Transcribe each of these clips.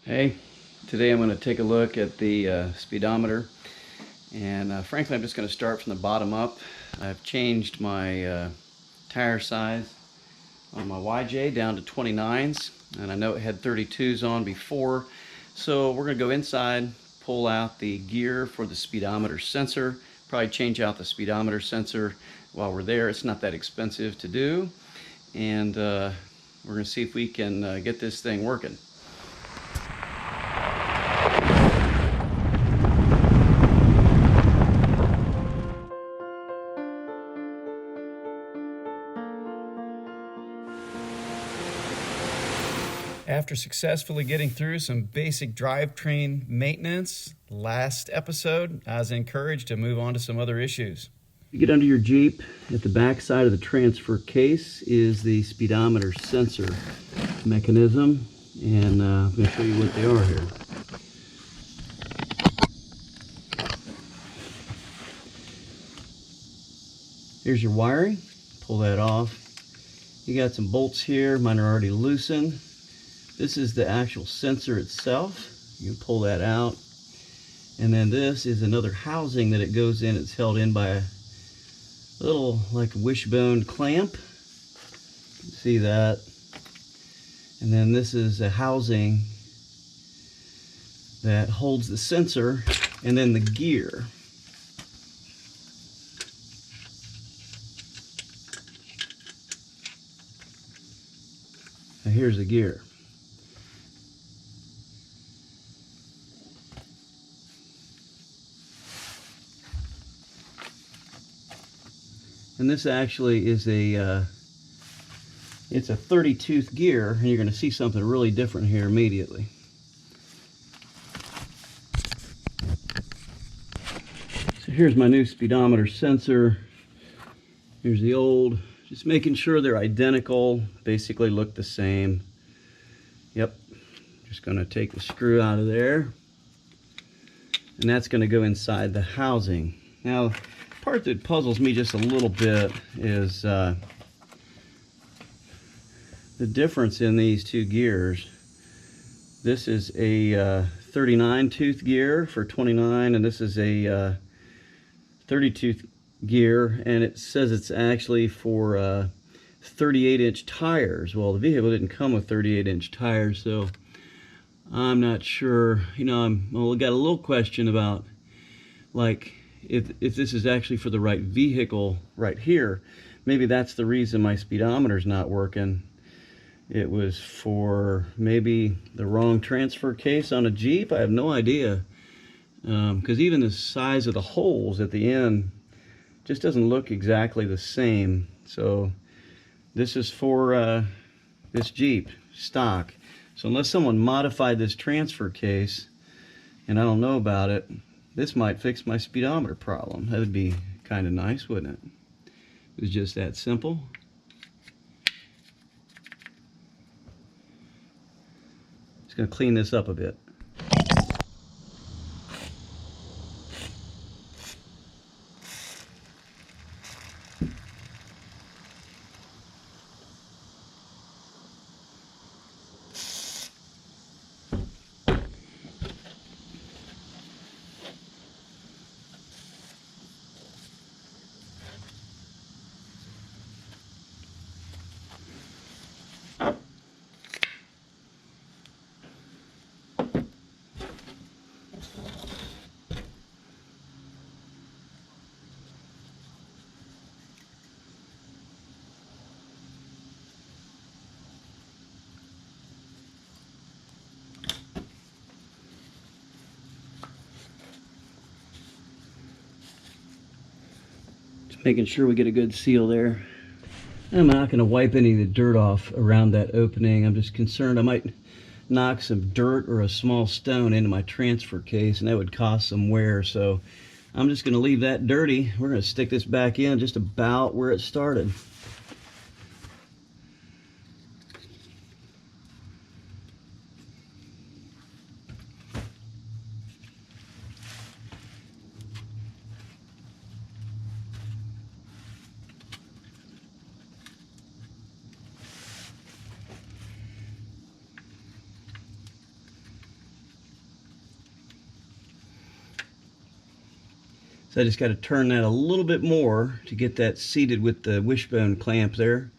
Hey, today I'm going to take a look at the speedometer, and frankly I'm just going to start from the bottom up. I've changed my tire size on my YJ down to 29s, and I know it had 32s on before, so we're going to go inside, pull out the gear for the speedometer sensor, probably change out the speedometer sensor while we're there. It's not that expensive to do, and we're going to see if we can get this thing working. After successfully getting through some basic drivetrain maintenance last episode, I was encouraged to move on to some other issues. You get under your Jeep, at the back side of the transfer case is the speedometer sensor mechanism, and I'm going to show you what they are here. Here's your wiring. Pull that off. You got some bolts here. Mine are already loosened. This is the actual sensor itself. You can pull that out. And then this is another housing that it goes in. It's held in by a little like wishbone clamp. You can see that. And then this is a housing that holds the sensor and then the gear. Now here's the gear. And this actually is it's a 30-tooth gear, and you're going to see something really different here immediately. So here's my new speedometer sensor. Here's the old. Just making sure they're identical, basically look the same. Yep, just going to take the screw out of there, and that's going to go inside the housing. Now, the part that puzzles me just a little bit is the difference in these two gears. This is a 39-tooth gear for 29, and this is a 30-tooth gear, and it says it's actually for 38-inch tires. Well, the vehicle didn't come with 38-inch tires, so I'm not sure. You know, I got a little question about, like, if this is actually for the right vehicle right here. Maybe that's the reason my speedometer's not working. It was for maybe the wrong transfer case on a Jeep. I have no idea, because even the size of the holes at the end just doesn't look exactly the same. So this is for this Jeep stock. So unless someone modified this transfer case and I don't know about it, this might fix my speedometer problem. That would be kind of nice, wouldn't it? It was just that simple. Just going to clean this up a bit. Making sure we get a good seal there. I'm not going to wipe any of the dirt off around that opening. I'm just concerned I might knock some dirt or a small stone into my transfer case, and that would cause some wear. So I'm just going to leave that dirty. We're going to stick this back in just about where it started. So I just got to turn that a little bit more to get that seated with the wishbone clamp there.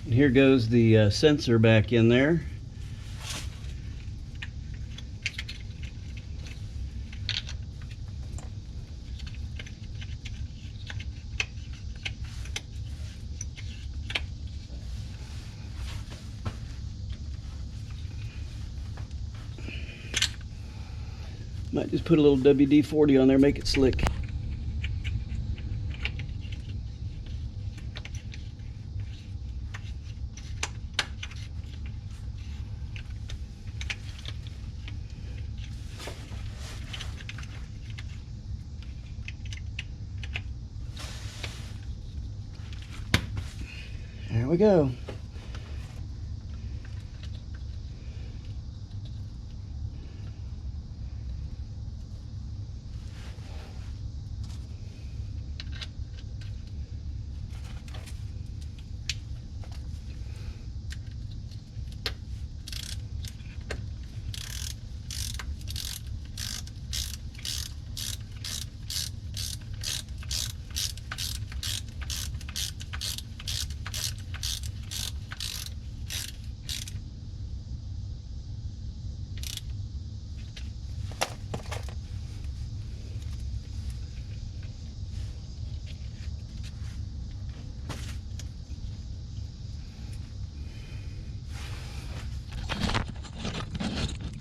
And here goes the sensor back in there. Might just put a little WD-40 on there, make it slick. There we go.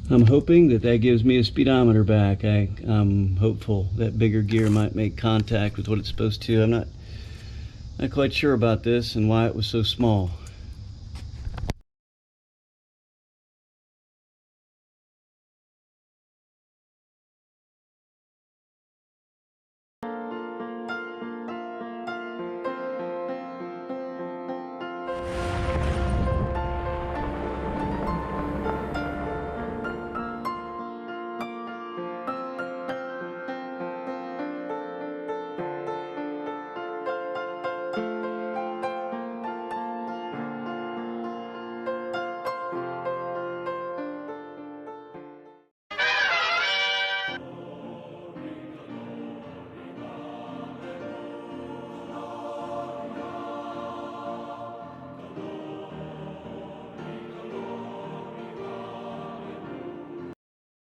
I'm hoping that that gives me a speedometer back. I'm hopeful that bigger gear might make contact with what it's supposed to. I'm not quite sure about this and why it was so small.